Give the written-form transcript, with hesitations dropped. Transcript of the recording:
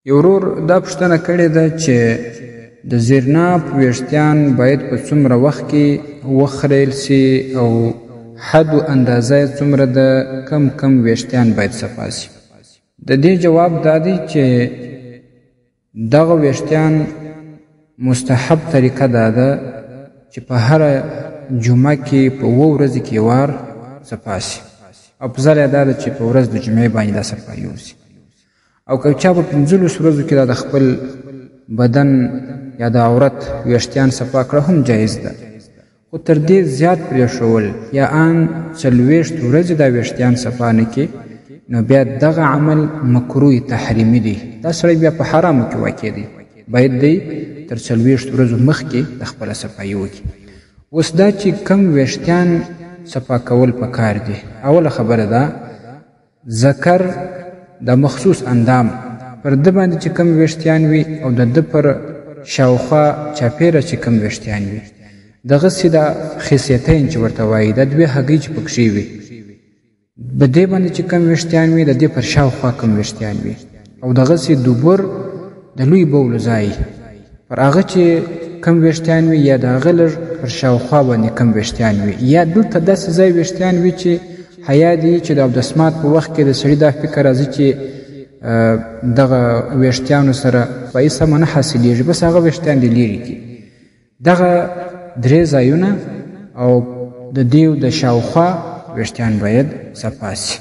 یو ورور دا پوښتنه کړې ده چې د زیرناپ ویښتان باید په څومره وخت کې وخریل سي او حد و اندازه یې څومره ده، کم ویښتان باید صفا سي. د دې جواب دا دی چې دغه ویښتان مستحب طریقه دا ده چې په هره جمعه کې په 7 ورځې کې وار صفا سي. افضل یې دا ده چې په ورځ د جمعې باندې دا صفا یوسي. او که چا په 15 ورځو کې دا د خپل بدن یا د عورت ویښتان صفا کړه هم جایز ده، خو تر دې زیات پرېښول یا ان 40 ورځې دا ویښتان صفا نه کړي نو بیا دغه عمل مکروه تحریمي دی. دا سړی بیا په حرامو کې واقع دی، باید دی تر 40 ورځو مخکې د خپله صفایي وکړي. اوس دا چې کم ویښتان صفا کول پکار دي، اوله خبره ده ذکر د مخصوص اندام پر ده باندې چې کم ویښتان وي او د ده پر شاوخوا چاپیره چې کم ویښتان وي، دغسې د خصیتین چې ورته وایي دا 2 هګۍ چې پکښې وي، په دې باندې چې کم ویښتان وي د دې پر شاوخوا کم ویښتان وي، او دغسې دوبر د لوی بولو ځای پر هغه چې کم ویښتان وي یا د هغه لږ پر شاوخوا باندې کم ویښتان وي، یا دلته داسې ځای ویښتان وي چې حیا دی چې د اودسمات په وخت کې د سړي دا فکر راځي چې دغه ویښتانو سره پای سمه نه حاصلېږي، بس هغه ویښتان دې لرې کړي. دغه 3 ځایونه او د دې د شاوخوا ویښتان باید صفا سي.